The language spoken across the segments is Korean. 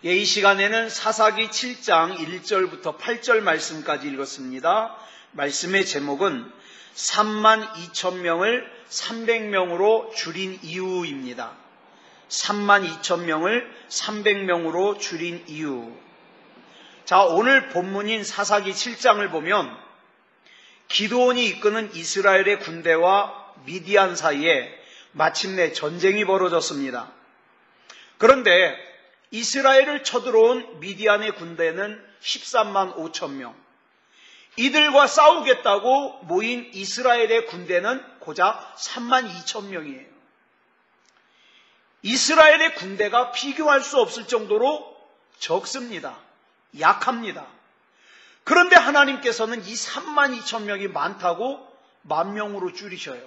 이 시간에는 사사기 7장 1절부터 8절 말씀까지 읽었습니다. 말씀의 제목은 32,000명을 300명으로 줄인 이유입니다. 32,000명을 300명으로 줄인 이유. 자, 오늘 본문인 사사기 7장을 보면 기드온이 이끄는 이스라엘의 군대와 미디안 사이에 마침내 전쟁이 벌어졌습니다. 그런데 이스라엘을 쳐들어온 미디안의 군대는 13만 5천 명. 이들과 싸우겠다고 모인 이스라엘의 군대는 고작 3만 2천 명이에요. 이스라엘의 군대가 비교할 수 없을 정도로 적습니다. 약합니다. 그런데 하나님께서는 이 3만 2천 명이 많다고 10,000명으로 줄이셔요.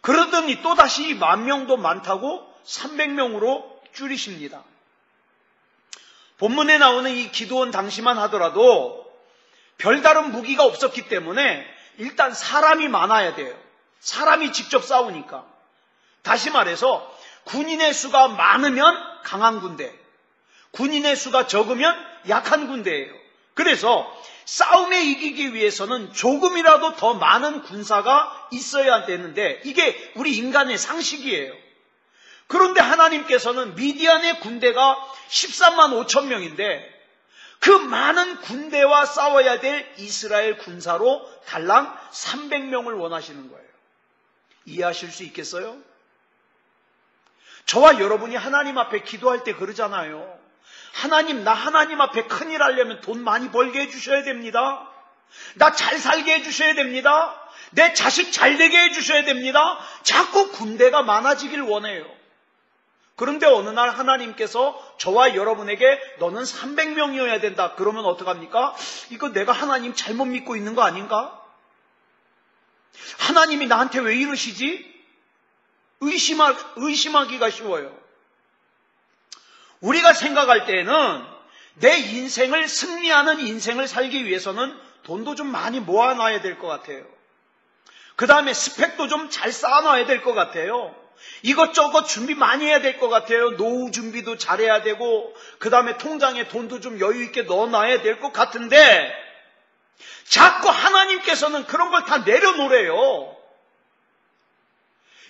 그러더니 또다시 10,000명도 많다고 300명으로 줄이십니다. 본문에 나오는 이 기드온 당시만 하더라도 별다른 무기가 없었기 때문에 일단 사람이 많아야 돼요. 사람이 직접 싸우니까. 다시 말해서 군인의 수가 많으면 강한 군대, 군인의 수가 적으면 약한 군대예요. 그래서 싸움에 이기기 위해서는 조금이라도 더 많은 군사가 있어야 되는데 이게 우리 인간의 상식이에요. 그런데 하나님께서는 미디안의 군대가 13만 5천 명인데 그 많은 군대와 싸워야 될 이스라엘 군사로 달랑 300명을 원하시는 거예요. 이해하실 수 있겠어요? 저와 여러분이 하나님 앞에 기도할 때 그러잖아요. 하나님, 나 하나님 앞에 큰일 하려면 돈 많이 벌게 해주셔야 됩니다. 나 잘 살게 해주셔야 됩니다. 내 자식 잘 되게 해주셔야 됩니다. 자꾸 군대가 많아지길 원해요. 그런데 어느 날 하나님께서 저와 여러분에게 너는 300명이어야 된다. 그러면 어떡합니까? 이거 내가 하나님 잘못 믿고 있는 거 아닌가? 하나님이 나한테 왜 이러시지? 의심하기가 쉬워요. 우리가 생각할 때에는 내 인생을 승리하는 인생을 살기 위해서는 돈도 좀 많이 모아놔야 될 것 같아요. 그 다음에 스펙도 좀 잘 쌓아놔야 될 것 같아요. 이것저것 준비 많이 해야 될 것 같아요. 노후 준비도 잘해야 되고 그 다음에 통장에 돈도 좀 여유 있게 넣어놔야 될 것 같은데 자꾸 하나님께서는 그런 걸 다 내려놓으래요.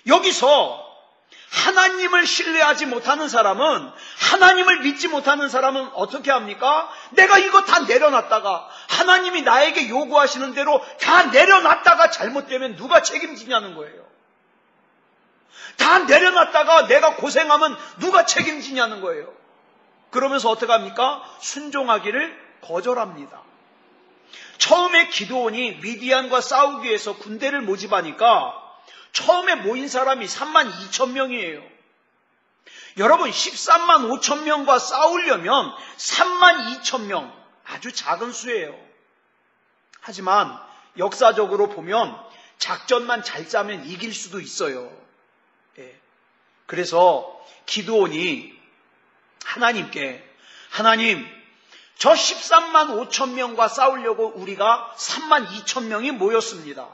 여기서 하나님을 신뢰하지 못하는 사람은, 하나님을 믿지 못하는 사람은 어떻게 합니까? 내가 이거 다 내려놨다가 하나님이 나에게 요구하시는 대로 다 내려놨다가 잘못되면 누가 책임지냐는 거예요. 다 내려놨다가 내가 고생하면 누가 책임지냐는 거예요. 그러면서 어떻게 합니까? 순종하기를 거절합니다. 처음에 기드온이 미디안과 싸우기 위해서 군대를 모집하니까 처음에 모인 사람이 3만 2천 명이에요. 여러분 13만 5천 명과 싸우려면 3만 2천 명 아주 작은 수예요. 하지만 역사적으로 보면 작전만 잘 짜면 이길 수도 있어요. 그래서 기드온이 하나님께 하나님 저 13만 5천 명과 싸우려고 우리가 3만 2천 명이 모였습니다.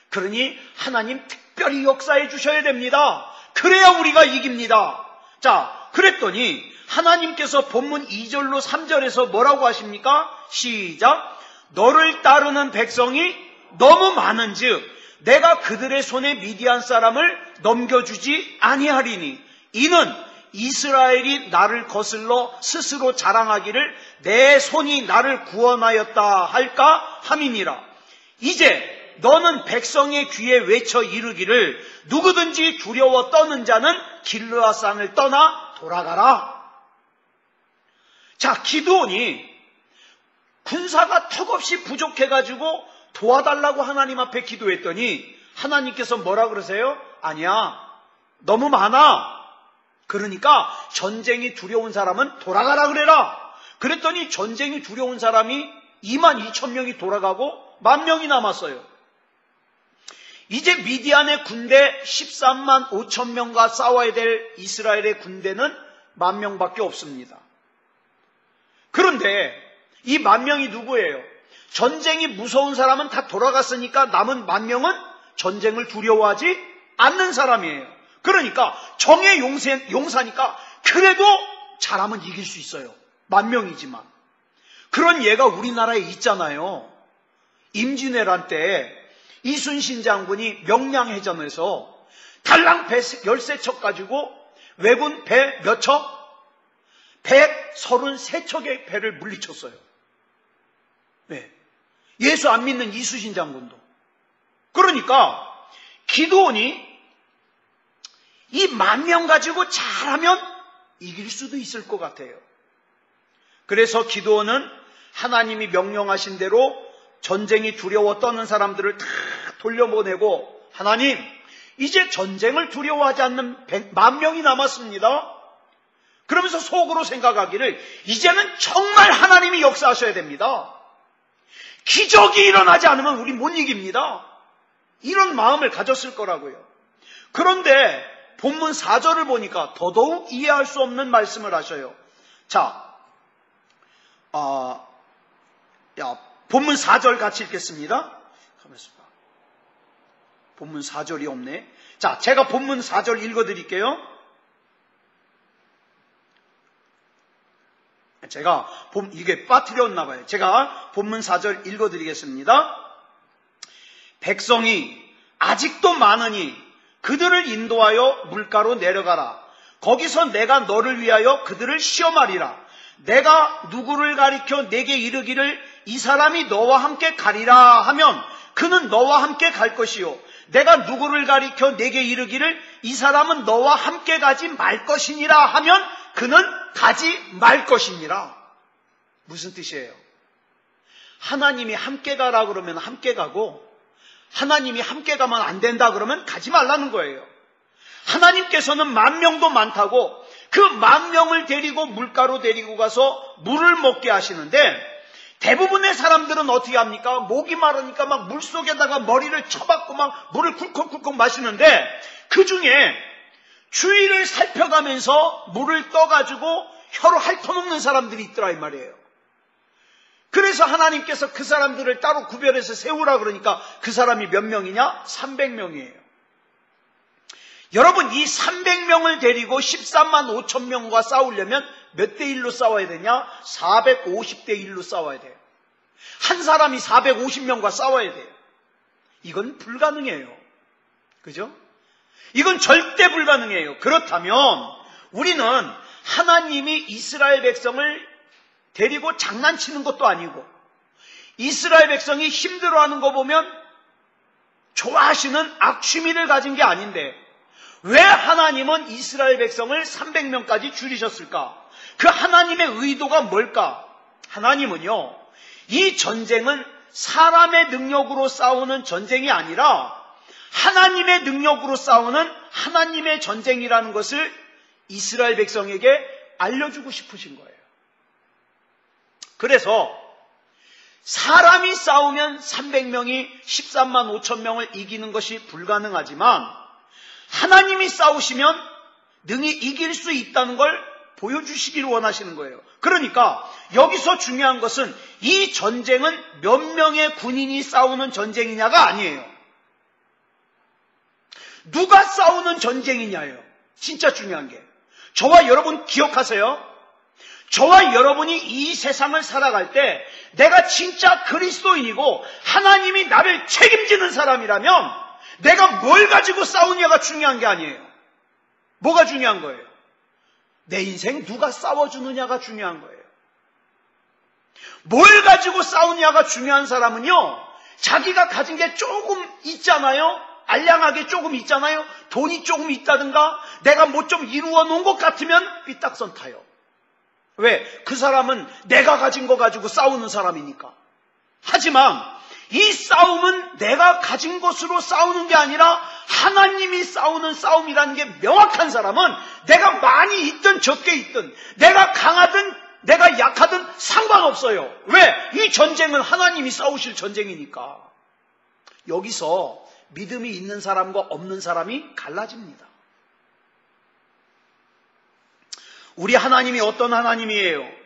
그러니 하나님 특별히 역사해 주셔야 됩니다. 그래야 우리가 이깁니다. 자, 그랬더니 하나님께서 본문 2절로 3절에서 뭐라고 하십니까? 시작. 너를 따르는 백성이 너무 많은즉 내가 그들의 손에 미디안 사람을 넘겨주지 아니하리니 이는 이스라엘이 나를 거슬러 스스로 자랑하기를 내 손이 나를 구원하였다 할까 함이니라. 이제 너는 백성의 귀에 외쳐 이르기를 누구든지 두려워 떠는 자는 길르앗산을 떠나 돌아가라. 자, 기드온이 군사가 턱없이 부족해가지고 도와달라고 하나님 앞에 기도했더니 하나님께서 뭐라 그러세요? 아니야, 너무 많아. 그러니까 전쟁이 두려운 사람은 돌아가라 그래라. 그랬더니 전쟁이 두려운 사람이 2만 2천 명이 돌아가고 10,000명이 남았어요. 이제 미디안의 군대 13만 5천 명과 싸워야 될 이스라엘의 군대는 10,000명밖에 없습니다. 그런데 이 10,000명이 누구예요? 전쟁이 무서운 사람은 다 돌아갔으니까 남은 10,000명은 전쟁을 두려워하지 않는 사람이에요. 그러니까 정의 용사니까 그래도 잘하면 이길 수 있어요. 10,000명이지만. 그런 예가 우리나라에 있잖아요. 임진왜란 때 이순신 장군이 명량해전에서 달랑 배 13척 가지고 왜군 배 몇 척? 133척의 배를 물리쳤어요. 네. 예수 안 믿는 이순신 장군도. 그러니까 기드온이 이 10,000명 가지고 잘하면 이길 수도 있을 것 같아요. 그래서 기드온은 하나님이 명령하신 대로 전쟁이 두려워 떠는 사람들을 다 돌려보내고, 하나님, 이제 전쟁을 두려워하지 않는 10,000명이 남았습니다. 그러면서 속으로 생각하기를, 이제는 정말 하나님이 역사하셔야 됩니다. 기적이 일어나지 않으면 우리 못 이깁니다. 이런 마음을 가졌을 거라고요. 그런데 본문 4절을 보니까 더더욱 이해할 수 없는 말씀을 하셔요. 자, 본문 4절 같이 읽겠습니다. 본문 4절이 없네. 자, 제가 본문 4절 읽어드릴게요. 이게 빠뜨렸나 봐요. 제가 본문 4절 읽어드리겠습니다. 백성이 아직도 많으니 그들을 인도하여 물가로 내려가라. 거기서 내가 너를 위하여 그들을 시험하리라. 내가 누구를 가리켜 내게 이르기를 이 사람이 너와 함께 가리라 하면 그는 너와 함께 갈 것이요. 내가 누구를 가리켜 내게 이르기를 이 사람은 너와 함께 가지 말 것이니라 하면 그는 가지 말 것이니라. 무슨 뜻이에요? 하나님이 함께 가라 그러면 함께 가고, 하나님이 함께 가면 안 된다 그러면 가지 말라는 거예요. 하나님께서는 10,000명도 많다고 그 10,000명을 데리고 물가로 데리고 가서 물을 먹게 하시는데, 대부분의 사람들은 어떻게 합니까? 목이 마르니까 막 물속에다가 머리를 쳐박고 막 물을 쿨컥쿨컥 마시는데, 그 중에 주위를 살펴가면서 물을 떠가지고 혀로 핥아먹는 사람들이 있더라 이 말이에요. 그래서 하나님께서 그 사람들을 따로 구별해서 세우라 그러니까 그 사람이 몇 명이냐? 300명이에요. 여러분, 이 300명을 데리고 13만 5천 명과 싸우려면 몇 대 1로 싸워야 되냐? 450대 1로 싸워야 돼요. 한 사람이 450명과 싸워야 돼요. 이건 불가능해요. 그죠? 이건 절대 불가능해요. 그렇다면 우리는 하나님이 이스라엘 백성을 데리고 장난치는 것도 아니고, 이스라엘 백성이 힘들어하는 거 보면 좋아하시는 악취미를 가진 게 아닌데, 왜 하나님은 이스라엘 백성을 300명까지 줄이셨을까? 그 하나님의 의도가 뭘까? 하나님은요, 이 전쟁은 사람의 능력으로 싸우는 전쟁이 아니라 하나님의 능력으로 싸우는 하나님의 전쟁이라는 것을 이스라엘 백성에게 알려주고 싶으신 거예요. 그래서 사람이 싸우면 300명이 13만 5천 명을 이기는 것이 불가능하지만, 하나님이 싸우시면 능히 이길 수 있다는 걸 보여주시길 원하시는 거예요. 그러니까 여기서 중요한 것은 이 전쟁은 몇 명의 군인이 싸우는 전쟁이냐가 아니에요. 누가 싸우는 전쟁이냐예요. 진짜 중요한 게. 저와 여러분 기억하세요. 저와 여러분이 이 세상을 살아갈 때 내가 진짜 그리스도인이고 하나님이 나를 책임지는 사람이라면 내가 뭘 가지고 싸우냐가 중요한 게 아니에요. 뭐가 중요한 거예요? 내 인생 누가 싸워주느냐가 중요한 거예요. 뭘 가지고 싸우냐가 중요한 사람은요, 자기가 가진 게 조금 있잖아요. 알량하게 조금 있잖아요. 돈이 조금 있다든가 내가 뭐 좀 이루어 놓은 것 같으면 삐딱선 타요. 왜? 그 사람은 내가 가진 거 가지고 싸우는 사람이니까. 하지만 이 싸움은 내가 가진 것으로 싸우는 게 아니라 하나님이 싸우는 싸움이라는 게 명확한 사람은 내가 많이 있든 적게 있든, 내가 강하든 내가 약하든 상관없어요. 왜? 이 전쟁은 하나님이 싸우실 전쟁이니까. 여기서 믿음이 있는 사람과 없는 사람이 갈라집니다. 우리 하나님이 어떤 하나님이에요?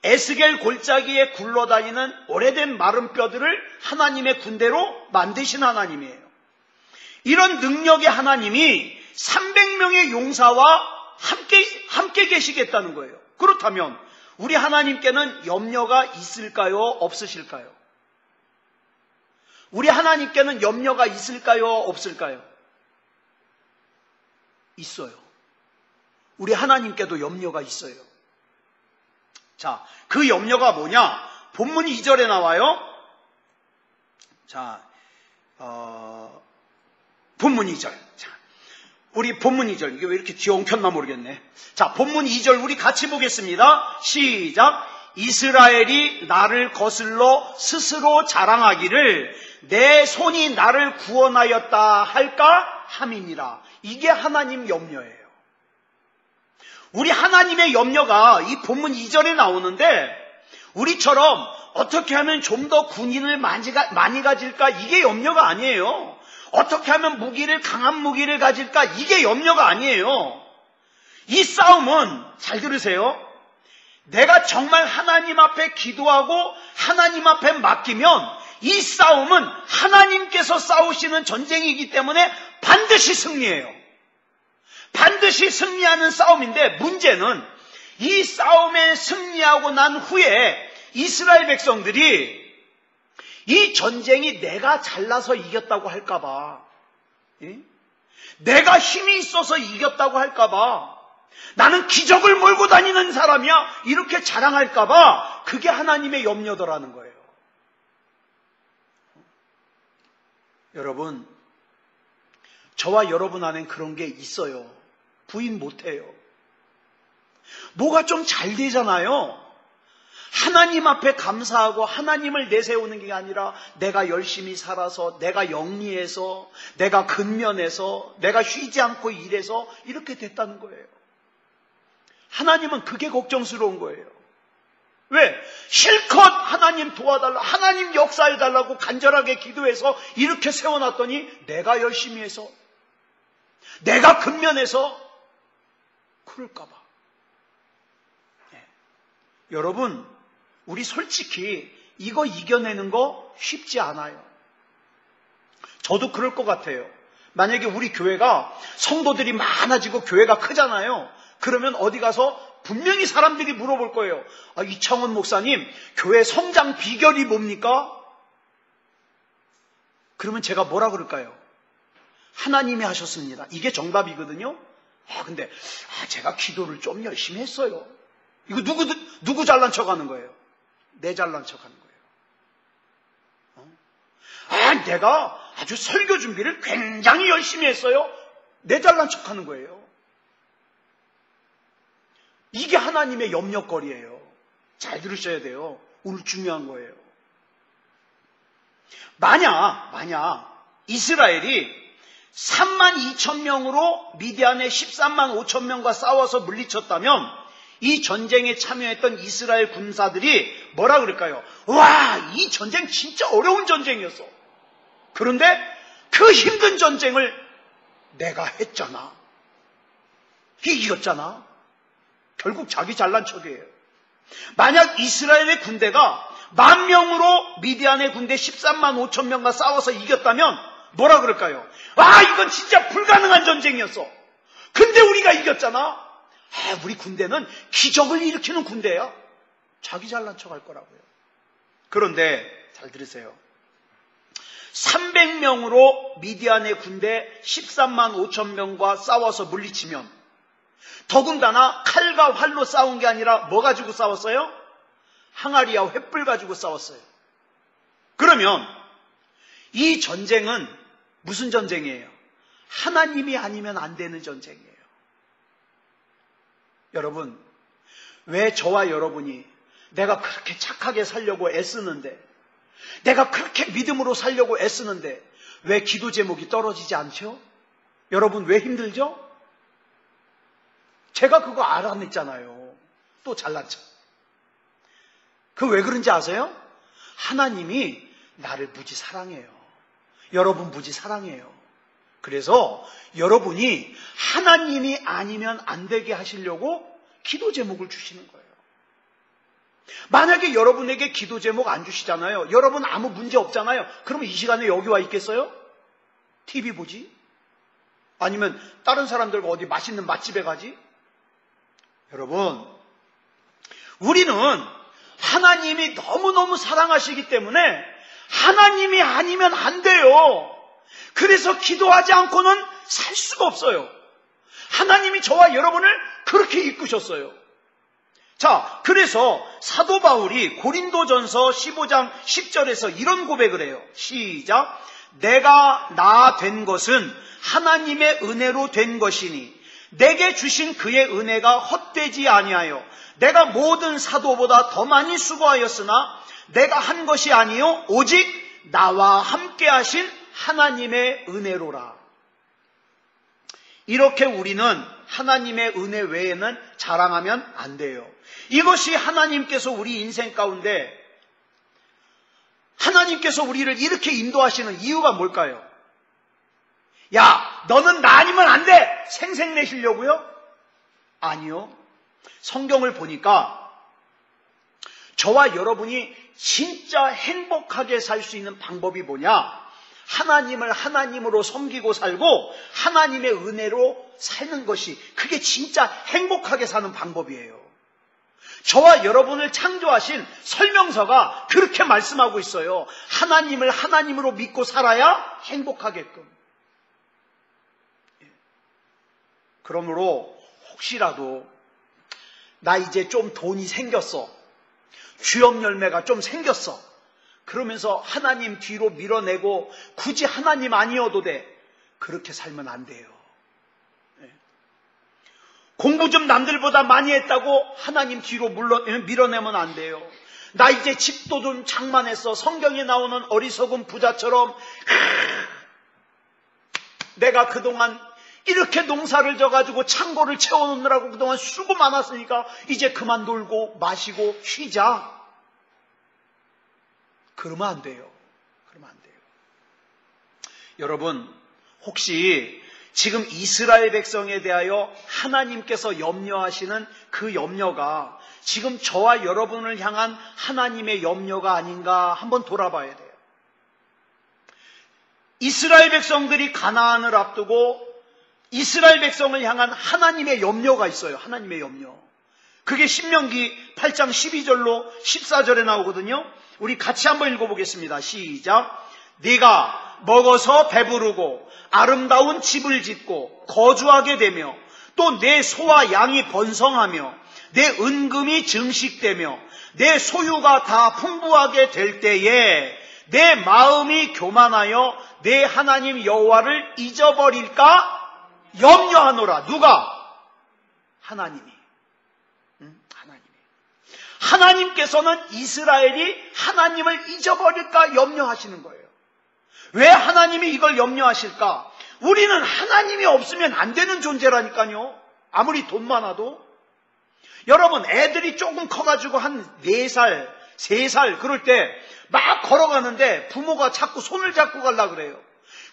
에스겔 골짜기에 굴러다니는 오래된 마른 뼈들을 하나님의 군대로 만드신 하나님이에요. 이런 능력의 하나님이 300명의 용사와 함께 계시겠다는 거예요. 그렇다면 우리 하나님께는 염려가 있을까요? 없으실까요? 우리 하나님께는 염려가 있을까요? 없을까요? 있어요. 우리 하나님께도 염려가 있어요. 자, 그 염려가 뭐냐? 본문 2절에 나와요. 자, 본문 2절. 자, 우리 본문 2절. 이게 왜 이렇게 뒤엉켰나 모르겠네. 자, 본문 2절 우리 같이 보겠습니다. 시작. 이스라엘이 나를 거슬러 스스로 자랑하기를 내 손이 나를 구원하였다 할까 함이니라. 이게 하나님 염려예요. 우리 하나님의 염려가 이 본문 2절에 나오는데 우리처럼 어떻게 하면 좀 더 군인을 많이 가질까? 이게 염려가 아니에요. 어떻게 하면 강한 무기를 가질까? 이게 염려가 아니에요. 이 싸움은 잘 들으세요. 내가 정말 하나님 앞에 기도하고 하나님 앞에 맡기면 이 싸움은 하나님께서 싸우시는 전쟁이기 때문에 반드시 승리해요. 반드시 승리하는 싸움인데 문제는 이 싸움에 승리하고 난 후에 이스라엘 백성들이 이 전쟁이 내가 잘나서 이겼다고 할까봐, 내가 힘이 있어서 이겼다고 할까봐, 나는 기적을 몰고 다니는 사람이야 이렇게 자랑할까봐 그게 하나님의 염려더라는 거예요. 여러분, 저와 여러분 안엔 그런 게 있어요. 부인 못해요. 뭐가 좀 잘 되잖아요. 하나님 앞에 감사하고 하나님을 내세우는 게 아니라 내가 열심히 살아서, 내가 영리해서, 내가 근면해서, 내가 쉬지 않고 일해서 이렇게 됐다는 거예요. 하나님은 그게 걱정스러운 거예요. 왜? 실컷 하나님 도와달라, 하나님 역사해달라고 간절하게 기도해서 이렇게 세워놨더니 내가 열심히 해서, 내가 근면해서 그럴까봐. 여러분, 우리 솔직히 이거 이겨내는 거 쉽지 않아요. 저도 그럴 것 같아요. 만약에 우리 교회가 성도들이 많아지고 교회가 크잖아요. 그러면 어디 가서 분명히 사람들이 물어볼 거예요. 이창원 목사님, 교회 성장 비결이 뭡니까? 그러면 제가 뭐라 그럴까요? 하나님이 하셨습니다. 이게 정답이거든요. 근데 제가 기도를 좀 열심히 했어요. 이거 누구 잘난 척하는 거예요? 내 잘난 척하는 거예요. 내가 아주 설교 준비를 굉장히 열심히 했어요. 내 잘난 척하는 거예요. 이게 하나님의 염려거리예요. 잘 들으셔야 돼요. 오늘 중요한 거예요. 만약 이스라엘이 32,000명으로 미디안의 13만 5천 명과 싸워서 물리쳤다면 이 전쟁에 참여했던 이스라엘 군사들이 뭐라 그럴까요? 와, 이 전쟁 진짜 어려운 전쟁이었어. 그런데 그 힘든 전쟁을 내가 했잖아. 이겼잖아. 결국 자기 잘난 척이에요. 만약 이스라엘의 군대가 10,000명으로 미디안의 군대 13만 5천 명과 싸워서 이겼다면 뭐라 그럴까요? 이건 진짜 불가능한 전쟁이었어. 근데 우리가 이겼잖아. 우리 군대는 기적을 일으키는 군대야. 자기 잘난 척 할 거라고요. 그런데 잘 들으세요. 300명으로 미디안의 군대 13만 5천 명과 싸워서 물리치면 더군다나 칼과 활로 싸운 게 아니라 뭐 가지고 싸웠어요? 항아리와 횃불 가지고 싸웠어요. 그러면 이 전쟁은 무슨 전쟁이에요? 하나님이 아니면 안 되는 전쟁이에요. 여러분, 왜 저와 여러분이 내가 그렇게 착하게 살려고 애쓰는데, 내가 그렇게 믿음으로 살려고 애쓰는데 왜 기도 제목이 떨어지지 않죠? 여러분, 왜 힘들죠? 제가 그거 알아냈잖아요. 또 잘난 척. 그 왜 그런지 아세요? 하나님이 나를 무지 사랑해요. 여러분 무지 사랑해요. 그래서 여러분이 하나님이 아니면 안 되게 하시려고 기도 제목을 주시는 거예요. 만약에 여러분에게 기도 제목 안 주시잖아요. 여러분 아무 문제 없잖아요. 그러면 이 시간에 여기 와 있겠어요? TV 보지? 아니면 다른 사람들과 어디 맛있는 맛집에 가지? 여러분, 우리는 하나님이 너무너무 사랑하시기 때문에 하나님이 아니면 안 돼요. 그래서 기도하지 않고는 살 수가 없어요. 하나님이 저와 여러분을 그렇게 이끄셨어요. 자, 그래서 사도 바울이 고린도전서 15장 10절에서 이런 고백을 해요. 시작. 내가 나 된 것은 하나님의 은혜로 된 것이니 내게 주신 그의 은혜가 헛되지 아니하여 내가 모든 사도보다 더 많이 수고하였으나 내가 한 것이 아니요 오직 나와 함께 하신 하나님의 은혜로라. 이렇게 우리는 하나님의 은혜 외에는 자랑하면 안 돼요. 이것이 하나님께서 우리 인생 가운데 하나님께서 우리를 이렇게 인도하시는 이유가 뭘까요? 야, 너는 나 아니면 안 돼! 생색내시려고요? 아니요. 성경을 보니까 저와 여러분이 진짜 행복하게 살 수 있는 방법이 뭐냐? 하나님을 하나님으로 섬기고 살고 하나님의 은혜로 사는 것이 그게 진짜 행복하게 사는 방법이에요. 저와 여러분을 창조하신 설명서가 그렇게 말씀하고 있어요. 하나님을 하나님으로 믿고 살아야 행복하게끔. 그러므로 혹시라도 나 이제 좀 돈이 생겼어. 주업 열매가 좀 생겼어. 그러면서 하나님 뒤로 밀어내고 굳이 하나님 아니어도 돼. 그렇게 살면 안 돼요. 공부 좀 남들보다 많이 했다고 하나님 뒤로 밀어내면 안 돼요. 나 이제 집도 좀 장만했어. 성경에 나오는 어리석은 부자처럼 내가 그동안 이렇게 농사를 져가지고 창고를 채워놓느라고 그동안 수고 많았으니까 이제 그만 놀고 마시고 쉬자. 그러면 안 돼요. 그러면 안 돼요. 여러분, 혹시 지금 이스라엘 백성에 대하여 하나님께서 염려하시는 그 염려가 지금 저와 여러분을 향한 하나님의 염려가 아닌가 한번 돌아봐야 돼요. 이스라엘 백성들이 가나안을 앞두고 이스라엘 백성을 향한 하나님의 염려가 있어요. 하나님의 염려. 그게 신명기 8장 12절로 14절에 나오거든요. 우리 같이 한번 읽어보겠습니다. 시작. 네가 먹어서 배부르고 아름다운 집을 짓고 거주하게 되며 또 내 소와 양이 번성하며 내 은금이 증식되며 내 소유가 다 풍부하게 될 때에 내 마음이 교만하여 내 하나님 여호와를 잊어버릴까 염려하노라. 누가? 하나님이. 하나님께서는 이스라엘이 하나님을 잊어버릴까 염려하시는 거예요. 왜 하나님이 이걸 염려하실까? 우리는 하나님이 없으면 안 되는 존재라니까요. 아무리 돈 많아도. 여러분, 애들이 조금 커가지고 한 4살, 3살 그럴 때 막 걸어가는데 부모가 자꾸 손을 잡고 가려고 그래요.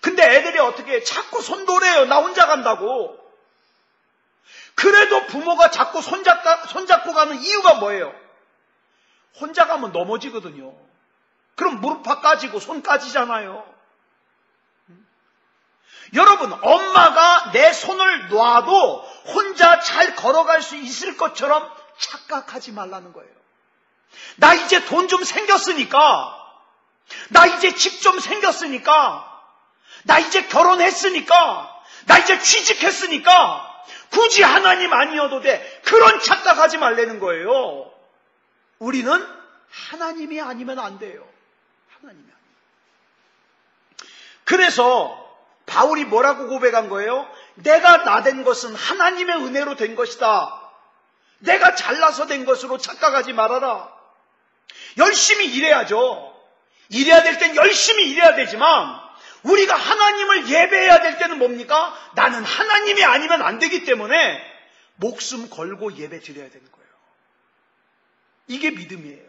근데 애들이 어떻게 자꾸 손 놓으래요. 나 혼자 간다고. 그래도 부모가 자꾸 손잡고 가는 이유가 뭐예요? 혼자 가면 넘어지거든요. 그럼 무릎 팍 까지고 손 까지잖아요. 여러분, 엄마가 내 손을 놔도 혼자 잘 걸어갈 수 있을 것처럼 착각하지 말라는 거예요. 나 이제 돈 좀 생겼으니까, 나 이제 집 좀 생겼으니까, 나 이제 결혼했으니까, 나 이제 취직했으니까 굳이 하나님 아니어도 돼. 그런 착각하지 말라는 거예요. 우리는 하나님이 아니면 안 돼요. 하나님이 아니면. 그래서 바울이 뭐라고 고백한 거예요? 내가 나 된 것은 하나님의 은혜로 된 것이다. 내가 잘나서 된 것으로 착각하지 말아라. 열심히 일해야죠. 일해야 될 땐 열심히 일해야 되지만 우리가 하나님을 예배해야 될 때는 뭡니까? 나는 하나님이 아니면 안 되기 때문에 목숨 걸고 예배 드려야 되는 거예요. 이게 믿음이에요.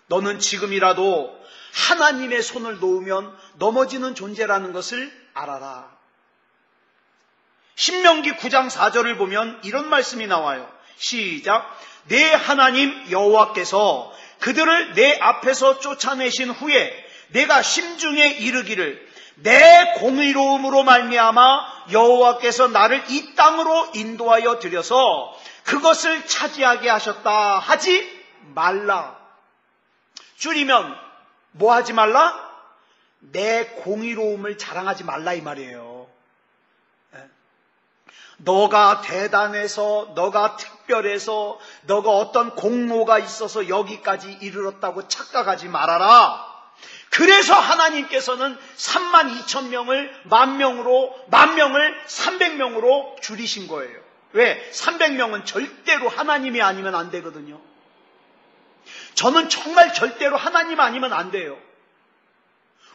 너는 지금이라도 하나님의 손을 놓으면 넘어지는 존재라는 것을 알아라. 신명기 9장 4절을 보면 이런 말씀이 나와요. 시작. 내 하나님 여호와께서 그들을 내 앞에서 쫓아내신 후에 내가 심중에 이르기를 내 공의로움으로 말미암아 여호와께서 나를 이 땅으로 인도하여 들여서 그것을 차지하게 하셨다 하지 말라. 줄이면 뭐 하지 말라? 내 공의로움을 자랑하지 말라 이 말이에요. 너가 대단해서, 너가 특별해서, 너가 어떤 공로가 있어서 여기까지 이르렀다고 착각하지 말아라. 그래서 하나님께서는 32,000명을 10,000명을 300명으로 줄이신 거예요. 왜? 300명은 절대로 하나님이 아니면 안 되거든요. 저는 정말 절대로 하나님 아니면 안 돼요.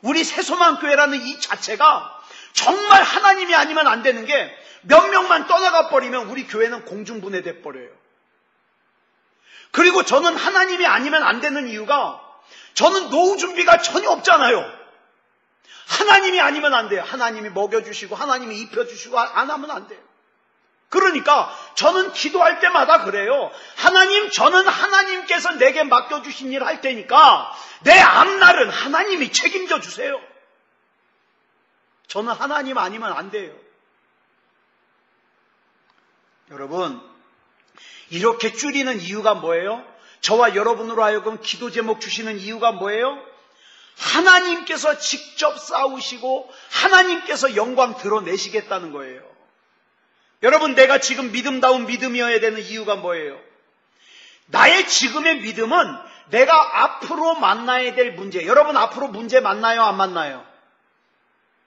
우리 새소망교회라는 이 자체가 정말 하나님이 아니면 안 되는 게 몇 명만 떠나가 버리면 우리 교회는 공중분해돼 버려요. 그리고 저는 하나님이 아니면 안 되는 이유가 저는 노후 준비가 전혀 없잖아요. 하나님이 아니면 안 돼요. 하나님이 먹여주시고 하나님이 입혀주시고 안 하면 안 돼요. 그러니까 저는 기도할 때마다 그래요. 하나님, 저는 하나님께서 내게 맡겨주신 일 할 테니까 내 앞날은 하나님이 책임져 주세요. 저는 하나님 아니면 안 돼요. 여러분, 이렇게 줄이는 이유가 뭐예요? 저와 여러분으로 하여금 기도 제목 주시는 이유가 뭐예요? 하나님께서 직접 싸우시고 하나님께서 영광 드러내시겠다는 거예요. 여러분, 내가 지금 믿음다운 믿음이어야 되는 이유가 뭐예요? 나의 지금의 믿음은 내가 앞으로 만나야 될 문제. 여러분, 앞으로 문제 만나요? 안 만나요?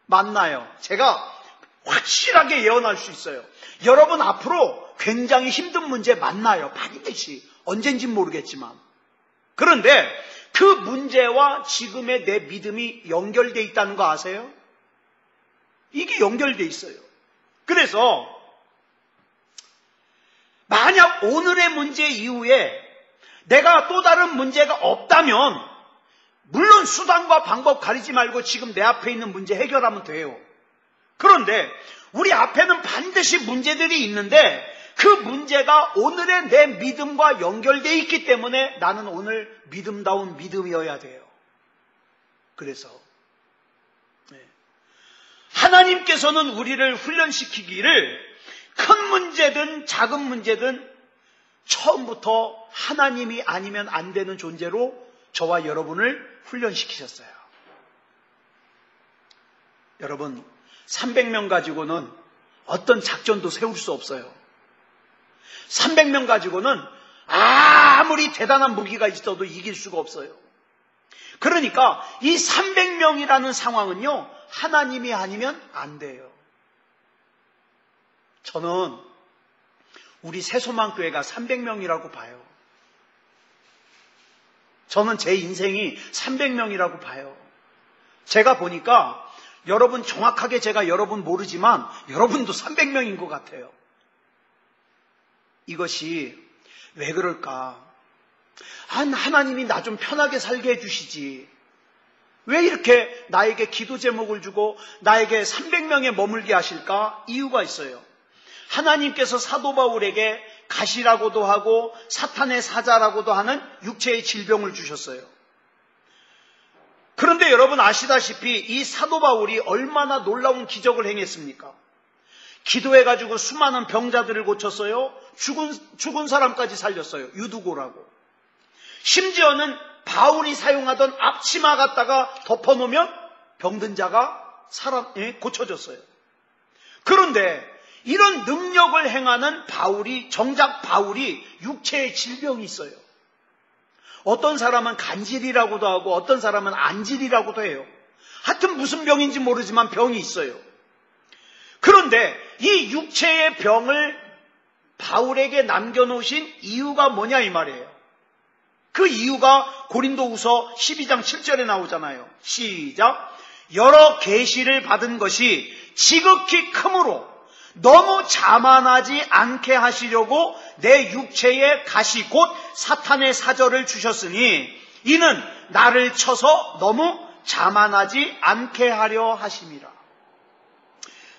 만나요. 제가 확실하게 예언할 수 있어요. 여러분, 앞으로 굉장히 힘든 문제 만나요. 반드시. 언젠진 모르겠지만. 그런데 그 문제와 지금의 내 믿음이 연결되어 있다는 거 아세요? 이게 연결되어 있어요. 그래서 만약 오늘의 문제 이후에 내가 또 다른 문제가 없다면 물론 수단과 방법 가리지 말고 지금 내 앞에 있는 문제 해결하면 돼요. 그런데 우리 앞에는 반드시 문제들이 있는데 그 문제가 오늘의 내 믿음과 연결되어 있기 때문에 나는 오늘 믿음다운 믿음이어야 돼요. 그래서 하나님께서는 우리를 훈련시키기를 큰 문제든 작은 문제든 처음부터 하나님이 아니면 안 되는 존재로 저와 여러분을 훈련시키셨어요. 여러분, 300명 가지고는 어떤 작전도 세울 수 없어요. 300명 가지고는 아무리 대단한 무기가 있어도 이길 수가 없어요. 그러니까 이 300명이라는 상황은요, 하나님이 아니면 안 돼요. 저는 우리 새소망교회가 300명이라고 봐요. 저는 제 인생이 300명이라고 봐요. 제가 보니까 여러분, 정확하게 제가 여러분 모르지만 여러분도 300명인 것 같아요. 이것이 왜 그럴까? 하나님이 나 좀 편하게 살게 해주시지. 왜 이렇게 나에게 기도 제목을 주고 나에게 300명에 머물게 하실까? 이유가 있어요. 하나님께서 사도 바울에게 가시라고도 하고 사탄의 사자라고도 하는 육체의 질병을 주셨어요. 그런데 여러분 아시다시피 이 사도 바울이 얼마나 놀라운 기적을 행했습니까? 기도해가지고 수많은 병자들을 고쳤어요. 죽은 사람까지 살렸어요. 유두고라고. 심지어는 바울이 사용하던 앞치마 갖다가 덮어놓으면 병든 자가 고쳐졌어요. 그런데 이런 능력을 행하는 정작 바울이 육체의 질병이 있어요. 어떤 사람은 간질이라고도 하고 어떤 사람은 안질이라고도 해요. 하여튼 무슨 병인지 모르지만 병이 있어요. 그런데 이 육체의 병을 바울에게 남겨놓으신 이유가 뭐냐 이 말이에요. 그 이유가 고린도후서 12장 7절에 나오잖아요. 시작. 여러 계시를 받은 것이 지극히 크므로 너무 자만하지 않게 하시려고 내 육체에 가시 곧 사탄의 사절을 주셨으니 이는 나를 쳐서 너무 자만하지 않게 하려 하심이라.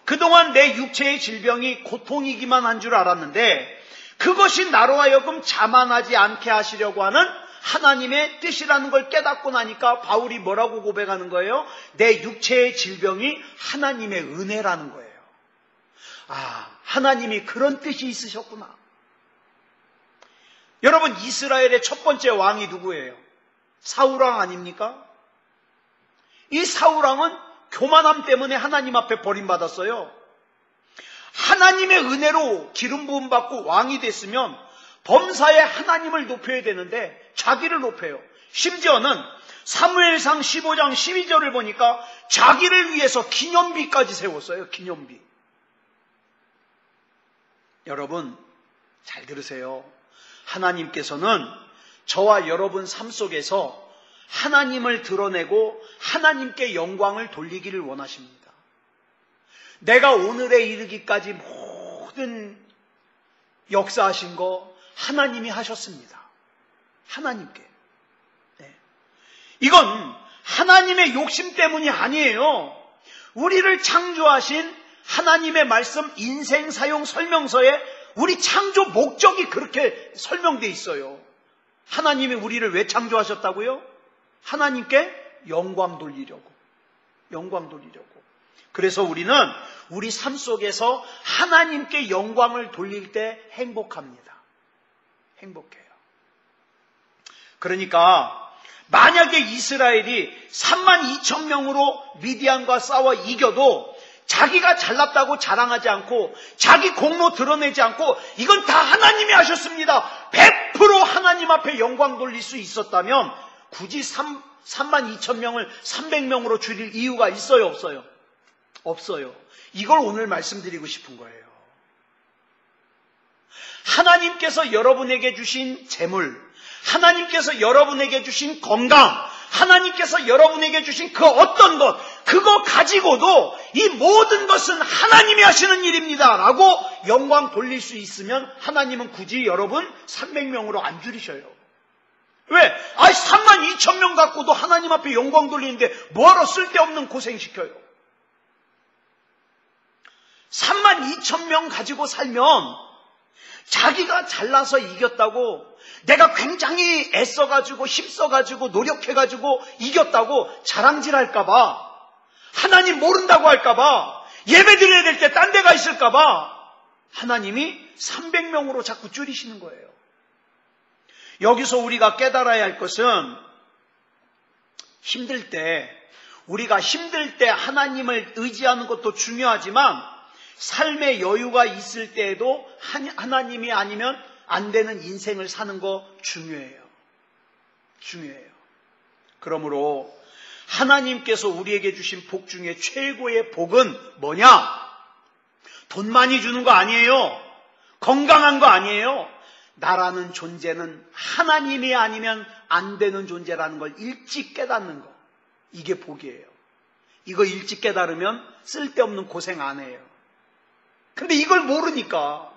그동안 내 육체의 질병이 고통이기만 한 줄 알았는데 그것이 나로 하여금 자만하지 않게 하시려고 하는 하나님의 뜻이라는 걸 깨닫고 나니까 바울이 뭐라고 고백하는 거예요? 내 육체의 질병이 하나님의 은혜라는 거예요. 아, 하나님이 그런 뜻이 있으셨구나. 여러분, 이스라엘의 첫 번째 왕이 누구예요? 사울왕 아닙니까? 이 사울왕은 교만함 때문에 하나님 앞에 버림받았어요. 하나님의 은혜로 기름 부음 받고 왕이 됐으면 범사에 하나님을 높여야 되는데 자기를 높여요. 심지어는 사무엘상 15장 12절을 보니까 자기를 위해서 기념비까지 세웠어요. 기념비. 여러분, 잘 들으세요. 하나님께서는 저와 여러분 삶 속에서 하나님을 드러내고 하나님께 영광을 돌리기를 원하십니다. 내가 오늘에 이르기까지 모든 역사하신 거 하나님이 하셨습니다. 하나님께. 네. 이건 하나님의 욕심 때문이 아니에요. 우리를 창조하신 하나님의 말씀 인생 사용 설명서에 우리 창조 목적이 그렇게 설명되어 있어요. 하나님이 우리를 왜 창조하셨다고요? 하나님께 영광 돌리려고. 영광 돌리려고. 그래서 우리는 우리 삶 속에서 하나님께 영광을 돌릴 때 행복합니다. 행복해요. 그러니까 만약에 이스라엘이 32,000명으로 미디안과 싸워 이겨도 자기가 잘났다고 자랑하지 않고 자기 공로 드러내지 않고 이건 다 하나님이 하셨습니다. 100% 하나님 앞에 영광 돌릴 수 있었다면 굳이 32,000명을 300명으로 줄일 이유가 있어요? 없어요? 없어요. 이걸 오늘 말씀드리고 싶은 거예요. 하나님께서 여러분에게 주신 재물, 하나님께서 여러분에게 주신 건강, 하나님께서 여러분에게 주신 그 어떤 것, 그거 가지고도 이 모든 것은 하나님이 하시는 일입니다 라고 영광 돌릴 수 있으면 하나님은 굳이 여러분 300명으로 안 줄이셔요. 왜? 32,000명 갖고도 하나님 앞에 영광 돌리는데 뭐하러 쓸데없는 고생시켜요? 32,000명 가지고 살면 자기가 잘나서 이겼다고, 내가 굉장히 애써가지고 힘써가지고 노력해가지고 이겼다고 자랑질할까봐, 하나님 모른다고 할까봐, 예배드려야 될 때 딴 데가 있을까봐 하나님이 300명으로 자꾸 줄이시는 거예요. 여기서 우리가 깨달아야 할 것은 우리가 힘들 때 하나님을 의지하는 것도 중요하지만 삶의 여유가 있을 때에도 하나님이 아니면 안 되는 인생을 사는 거 중요해요. 중요해요. 그러므로 하나님께서 우리에게 주신 복 중에 최고의 복은 뭐냐? 돈 많이 주는 거 아니에요. 건강한 거 아니에요. 나라는 존재는 하나님이 아니면 안 되는 존재라는 걸 일찍 깨닫는 거. 이게 복이에요. 이거 일찍 깨달으면 쓸데없는 고생 안 해요. 근데 이걸 모르니까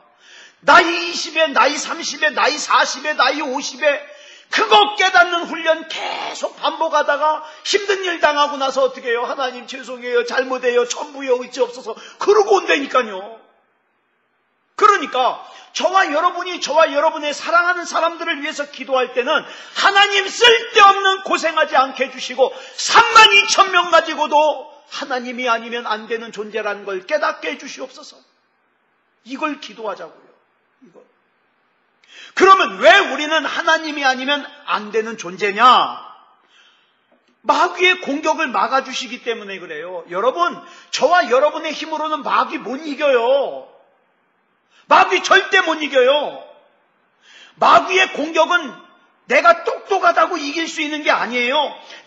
나이 20에, 나이 30에, 나이 40에, 나이 50에 그거 깨닫는 훈련 계속 반복하다가 힘든 일 당하고 나서 어떻게 해요? 하나님 죄송해요. 잘못해요. 천부여 의지 없어서 그러고 온다니까요. 그러니까 저와 여러분의 사랑하는 사람들을 위해서 기도할 때는 하나님 쓸데없는 고생하지 않게 해주시고 32,000명 가지고도 하나님이 아니면 안 되는 존재라는 걸 깨닫게 해주시옵소서. 이걸 기도하자고요. 이거. 그러면 왜 우리는 하나님이 아니면 안 되는 존재냐? 마귀의 공격을 막아주시기 때문에 그래요. 여러분, 저와 여러분의 힘으로는 마귀 못 이겨요. 마귀 절대 못 이겨요. 마귀의 공격은 내가 똑똑하다고 이길 수 있는 게 아니에요.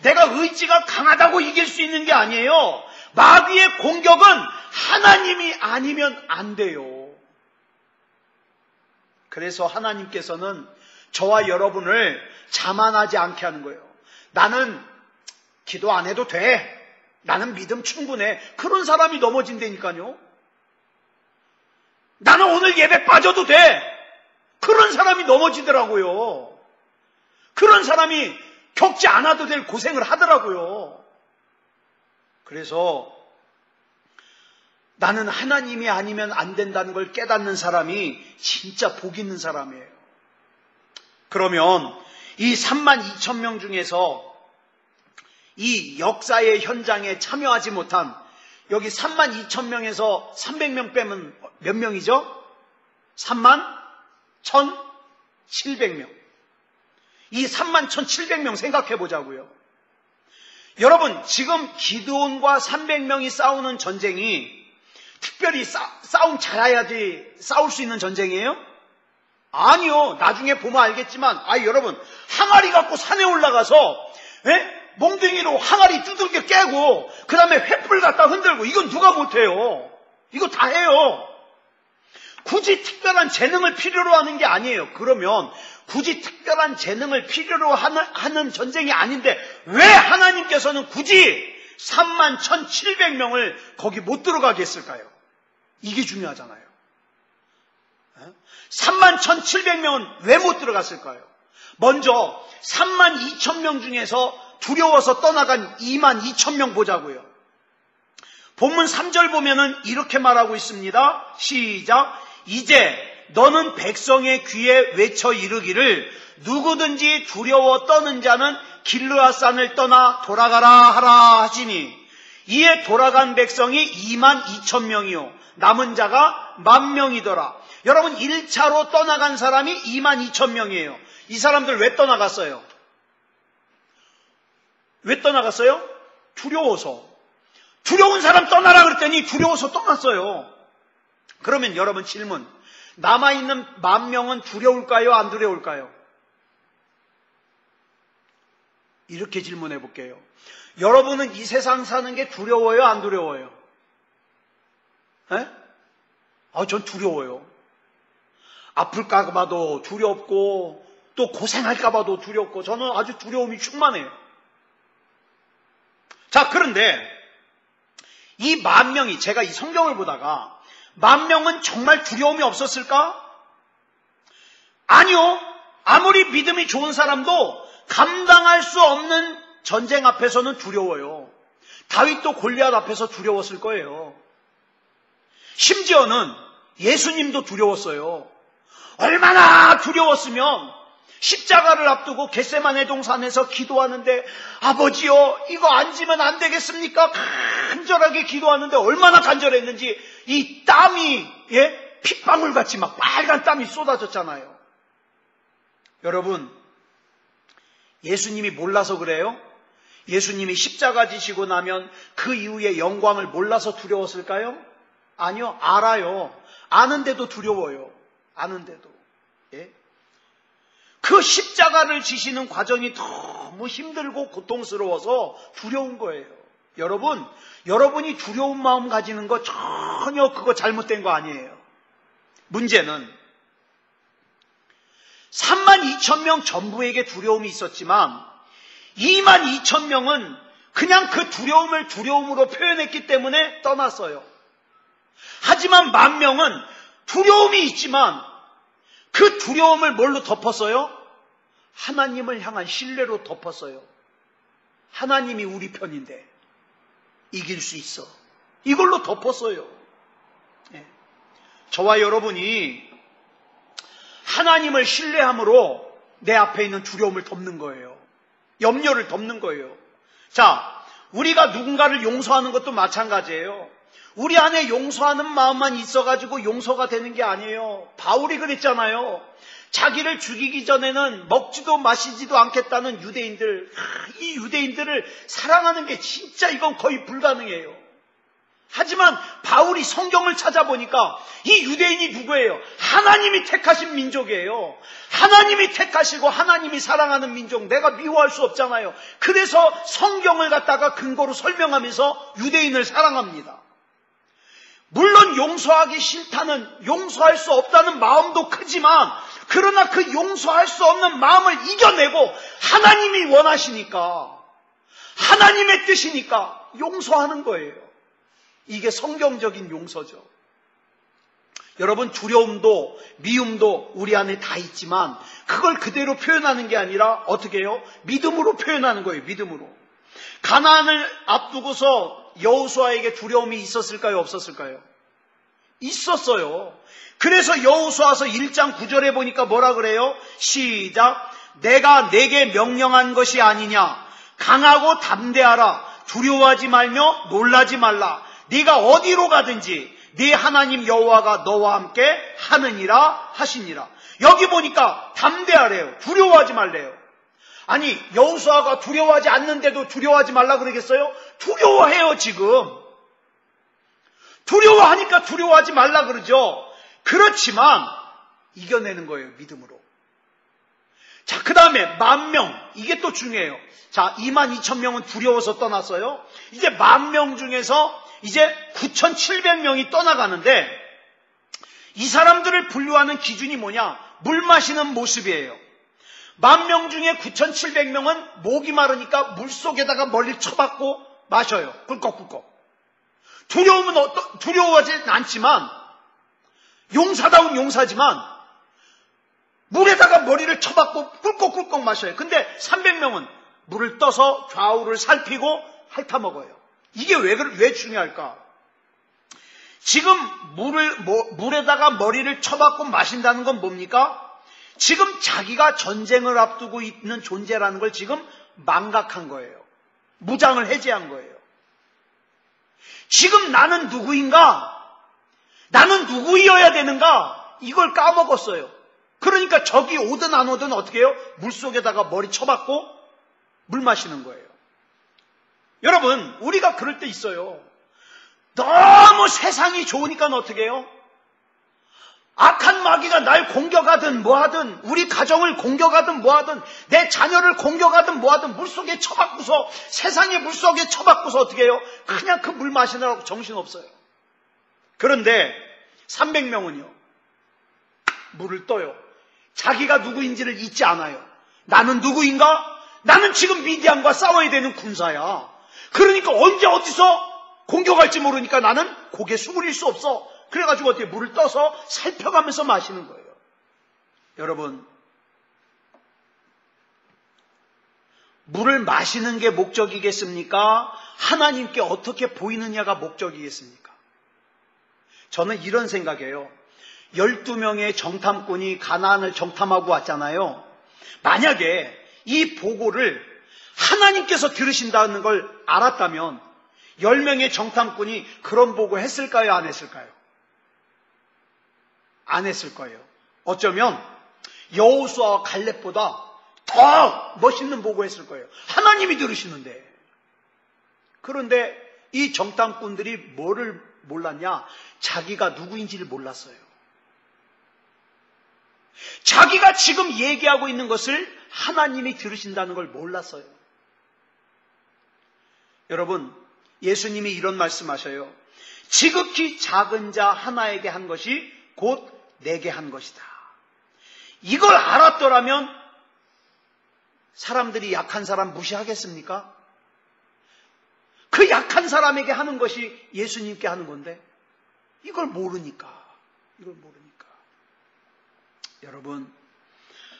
내가 의지가 강하다고 이길 수 있는 게 아니에요. 마귀의 공격은 하나님이 아니면 안 돼요. 그래서 하나님께서는 저와 여러분을 자만하지 않게 하는 거예요. 나는 기도 안 해도 돼. 나는 믿음 충분해. 그런 사람이 넘어진다니까요. 나는 오늘 예배 빠져도 돼. 그런 사람이 넘어지더라고요. 그런 사람이 겪지 않아도 될 고생을 하더라고요. 그래서 나는 하나님이 아니면 안 된다는 걸 깨닫는 사람이 진짜 복 있는 사람이에요. 그러면 이 32,000명 중에서 이 역사의 현장에 참여하지 못한 여기 32,000명에서 300명 빼면 몇 명이죠? 31,000? 700명. 이 31,700명 생각해 보자고요. 여러분, 지금 기드온과 300명이 싸우는 전쟁이 특별히 싸움 잘해야지 싸울 수 있는 전쟁이에요? 아니요. 나중에 보면 알겠지만, 여러분, 항아리 갖고 산에 올라가서 몽둥이로 항아리 두들겨 깨고 그 다음에 횃불 갖다 흔들고, 이건 누가 못해요? 이거 다 해요. 굳이 특별한 재능을 필요로 하는 게 아니에요. 그러면 굳이 특별한 재능을 필요로 하는 전쟁이 아닌데 왜 하나님께서는 굳이 31,700명을 거기 못 들어가게 했을까요? 이게 중요하잖아요. 31,700명은 왜 못 들어갔을까요? 먼저 32,000명 중에서 두려워서 떠나간 22,000명 보자고요. 본문 3절 보면은 이렇게 말하고 있습니다. 시작. 이제 너는 백성의 귀에 외쳐 이르기를 누구든지 두려워 떠는 자는 길르앗산을 떠나 돌아가라 하라 하시니, 이에 돌아간 백성이 22,000명이요 남은 자가 10,000명이더라. 여러분, 1차로 떠나간 사람이 22,000명이에요. 이 사람들 왜 떠나갔어요? 왜 떠나갔어요? 두려워서. 두려운 사람 떠나라 그랬더니 두려워서 떠났어요. 그러면 여러분 질문, 남아있는 10,000명은 두려울까요? 안 두려울까요? 이렇게 질문해 볼게요. 여러분은 이 세상 사는 게 두려워요? 안 두려워요? 전 두려워요. 아플까 봐도 두렵고 또 고생할까 봐도 두렵고 저는 아주 두려움이 충만해요. 자, 그런데 이 10,000명이, 제가 이 성경을 보다가 10,000명은 정말 두려움이 없었을까? 아니요. 아무리 믿음이 좋은 사람도 감당할 수 없는 전쟁 앞에서는 두려워요. 다윗도 골리앗 앞에서 두려웠을 거예요. 심지어는 예수님도 두려웠어요. 얼마나 두려웠으면 십자가를 앞두고 겟세마네 동산에서 기도하는데, 아버지요, 이거 앉으면 안 되겠습니까? 간절하게 기도하는데 얼마나 간절했는지 이 땀이 핏방울같이 막 빨간 땀이 쏟아졌잖아요. 여러분, 예수님이 몰라서 그래요? 예수님이 십자가 지시고 나면 그 이후의 영광을 몰라서 두려웠을까요? 아니요. 알아요. 아는데도 두려워요. 아는데도. 그 십자가를 지시는 과정이 너무 힘들고 고통스러워서 두려운 거예요. 여러분, 여러분이 두려운 마음 가지는 거 전혀 그거 잘못된 거 아니에요. 문제는 32,000명 전부에게 두려움이 있었지만 22,000명은 그냥 그 두려움을 두려움으로 표현했기 때문에 떠났어요. 하지만 10,000명은 두려움이 있지만 그 두려움을 뭘로 덮었어요? 하나님을 향한 신뢰로 덮었어요. 하나님이 우리 편인데 이길 수 있어. 이걸로 덮었어요. 저와 여러분이 하나님을 신뢰함으로 내 앞에 있는 두려움을 덮는 거예요. 염려를 덮는 거예요. 자, 우리가 누군가를 용서하는 것도 마찬가지예요. 우리 안에 용서하는 마음만 있어가지고 용서가 되는 게 아니에요. 바울이 그랬잖아요. 자기를 죽이기 전에는 먹지도 마시지도 않겠다는 유대인들, 이 유대인들을 사랑하는 게 진짜 이건 거의 불가능해요. 하지만 바울이 성경을 찾아보니까 이 유대인이 누구예요? 하나님이 택하신 민족이에요. 하나님이 택하시고 하나님이 사랑하는 민족, 내가 미워할 수 없잖아요. 그래서 성경을 갖다가 근거로 설명하면서 유대인을 사랑합니다. 물론 용서하기 싫다는, 용서할 수 없다는 마음도 크지만, 그러나 그 용서할 수 없는 마음을 이겨내고 하나님이 원하시니까, 하나님의 뜻이니까 용서하는 거예요. 이게 성경적인 용서죠. 여러분, 두려움도 미움도 우리 안에 다 있지만 그걸 그대로 표현하는 게 아니라 어떻게 해요? 믿음으로 표현하는 거예요. 믿음으로. 가나안을 앞두고서 여호수아에게 두려움이 있었을까요? 없었을까요? 있었어요. 그래서 여호수아서 1장 9절에 보니까 뭐라 그래요? 시작. 내가 내게 명령한 것이 아니냐. 강하고 담대하라. 두려워하지 말며 놀라지 말라. 네가 어디로 가든지 네 하나님 여호와가 너와 함께 하느니라 하시니라. 여기 보니까 담대하래요. 두려워하지 말래요. 아니, 여호수아가 두려워하지 않는데도 두려워하지 말라 그러겠어요? 두려워해요, 지금. 두려워하니까 두려워하지 말라 그러죠. 그렇지만 이겨내는 거예요, 믿음으로. 자, 그 다음에 10,000명. 이게 또 중요해요. 자, 22,000명은 두려워서 떠났어요. 이제 10,000명 중에서 이제 9,700명이 떠나가는데, 이 사람들을 분류하는 기준이 뭐냐? 물 마시는 모습이에요. 10,000명 중에 9,700명은 목이 마르니까 물속에다가 머리를 쳐박고 마셔요. 꿀꺽꿀꺽. 두려워하진 않지만, 용사다운 용사지만 물에다가 머리를 쳐박고 꿀꺽꿀꺽 마셔요. 근데 300명은 물을 떠서 좌우를 살피고 핥아먹어요. 이게 왜 중요할까? 지금 물에다가 머리를 쳐박고 마신다는 건 뭡니까? 지금 자기가 전쟁을 앞두고 있는 존재라는 걸 지금 망각한 거예요. 무장을 해제한 거예요. 지금 나는 누구인가? 나는 누구이어야 되는가? 이걸 까먹었어요. 그러니까 적이 오든 안 오든 어떻게 해요? 물속에다가 머리 쳐박고 물 마시는 거예요. 여러분, 우리가 그럴 때 있어요. 너무 세상이 좋으니까 어떻게 해요? 악한 마귀가 날 공격하든 뭐하든, 우리 가정을 공격하든 뭐하든, 내 자녀를 공격하든 뭐하든 물속에 쳐박고서, 세상의 물속에 쳐박고서 어떻게 해요? 그냥 그 물 마시느라고 정신없어요. 그런데 300명은요, 물을 떠요. 자기가 누구인지를 잊지 않아요. 나는 누구인가? 나는 지금 미디안과 싸워야 되는 군사야. 그러니까 언제 어디서 공격할지 모르니까 나는 고개 수그릴 수 없어. 그래가지고 어떻게 물을 떠서 살펴가면서 마시는 거예요. 여러분, 물을 마시는 게 목적이겠습니까? 하나님께 어떻게 보이느냐가 목적이겠습니까? 저는 이런 생각이에요. 12명의 정탐꾼이 가나안을 정탐하고 왔잖아요. 만약에 이 보고를 하나님께서 들으신다는 걸 알았다면 10명의 정탐꾼이 그런 보고 했을까요? 안 했을까요? 안 했을 거예요. 어쩌면 여호수아와 갈렙보다 더 멋있는 보고 했을 거예요. 하나님이 들으시는데. 그런데 이 정탐꾼들이 뭐를 몰랐냐? 자기가 누구인지를 몰랐어요. 자기가 지금 얘기하고 있는 것을 하나님이 들으신다는 걸 몰랐어요. 여러분, 예수님이 이런 말씀하셔요. 지극히 작은 자 하나에게 한 것이 곧 내게 한 것이다. 이걸 알았더라면 사람들이 약한 사람 무시하겠습니까? 그 약한 사람에게 하는 것이 예수님께 하는 건데 이걸 모르니까. 여러분,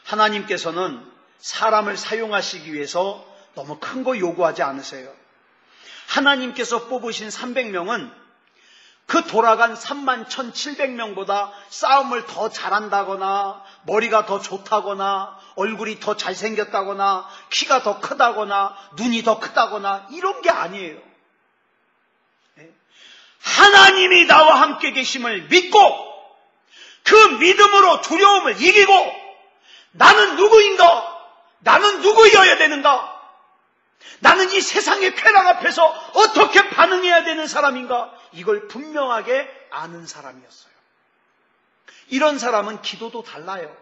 하나님께서는 사람을 사용하시기 위해서 너무 큰 거 요구하지 않으세요. 하나님께서 뽑으신 300명은 그 돌아간 31,700명보다 싸움을 더 잘한다거나 머리가 더 좋다거나 얼굴이 더 잘생겼다거나 키가 더 크다거나 눈이 더 크다거나 이런 게 아니에요. 하나님이 나와 함께 계심을 믿고 그 믿음으로 두려움을 이기고 나는 누구인가? 나는 누구여야 되는가? 나는 이 세상의 쾌락 앞에서 어떻게 반응해야 되는 사람인가? 이걸 분명하게 아는 사람이었어요. 이런 사람은 기도도 달라요.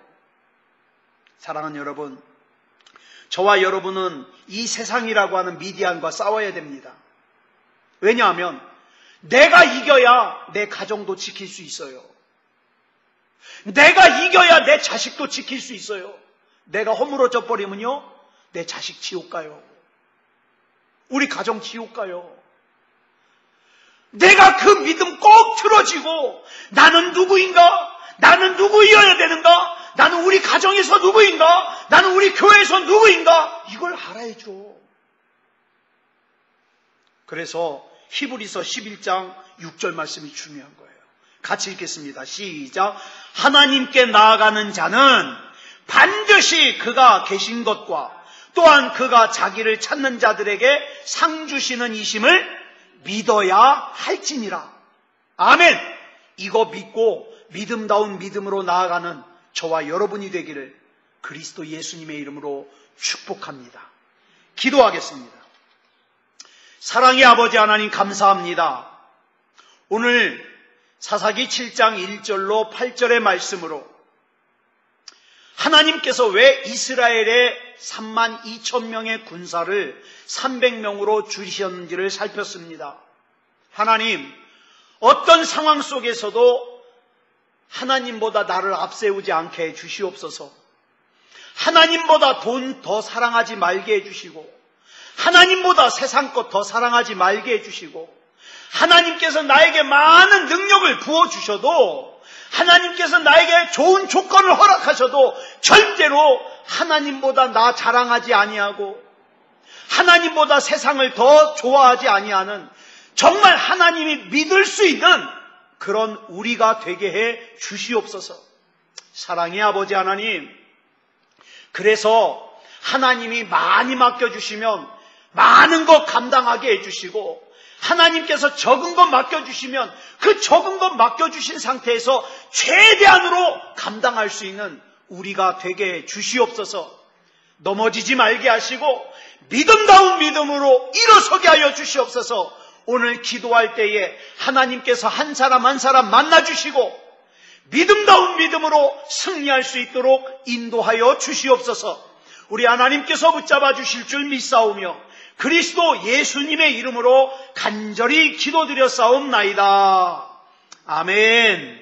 사랑하는 여러분, 저와 여러분은 이 세상이라고 하는 미디안과 싸워야 됩니다. 왜냐하면 내가 이겨야 내 가정도 지킬 수 있어요. 내가 이겨야 내 자식도 지킬 수 있어요. 내가 허물어져 버리면요, 내 자식 지옥 가요. 우리 가정 지옥 가요. 내가 그 믿음 꼭 틀어지고 나는 누구인가? 나는 누구이어야 되는가? 나는 우리 가정에서 누구인가? 나는 우리 교회에서 누구인가? 이걸 알아야죠. 그래서 히브리서 11장 6절 말씀이 중요한 거예요. 같이 읽겠습니다. 시작. 하나님께 나아가는 자는 반드시 그가 계신 것과 또한 그가 자기를 찾는 자들에게 상 주시는 이심을 믿어야 할지니라. 아멘. 이거 믿고 믿음다운 믿음으로 나아가는 저와 여러분이 되기를 그리스도 예수님의 이름으로 축복합니다. 기도하겠습니다. 사랑의 아버지 하나님 감사합니다. 오늘 사사기 7장 1절로 8절의 말씀으로 하나님께서 왜 이스라엘의 32,000명의 군사를 300명으로 줄이셨는지를 살폈습니다. 하나님, 어떤 상황 속에서도 하나님보다 나를 앞세우지 않게 해 주시옵소서. 하나님보다 돈 더 사랑하지 말게 해주시고, 하나님보다 세상 것 더 사랑하지 말게 해주시고, 하나님께서 나에게 많은 능력을 부어주셔도, 하나님께서 나에게 좋은 조건을 허락하셔도 절대로 하나님보다 나 자랑하지 아니하고 하나님보다 세상을 더 좋아하지 아니하는, 정말 하나님이 믿을 수 있는 그런 우리가 되게 해 주시옵소서. 사랑의 아버지 하나님, 그래서 하나님이 많이 맡겨주시면 많은 것 감당하게 해주시고, 하나님께서 적은 것 맡겨주시면 그 적은 것 맡겨주신 상태에서 최대한으로 감당할 수 있는 우리가 되게 해 주시옵소서. 넘어지지 말게 하시고 믿음다운 믿음으로 일어서게 하여 주시옵소서. 오늘 기도할 때에 하나님께서 한 사람 한 사람 만나주시고 믿음다운 믿음으로 승리할 수 있도록 인도하여 주시옵소서. 우리 하나님께서 붙잡아 주실 줄 믿사오며 그리스도 예수님의 이름으로 간절히 기도드렸사옵나이다. 아멘.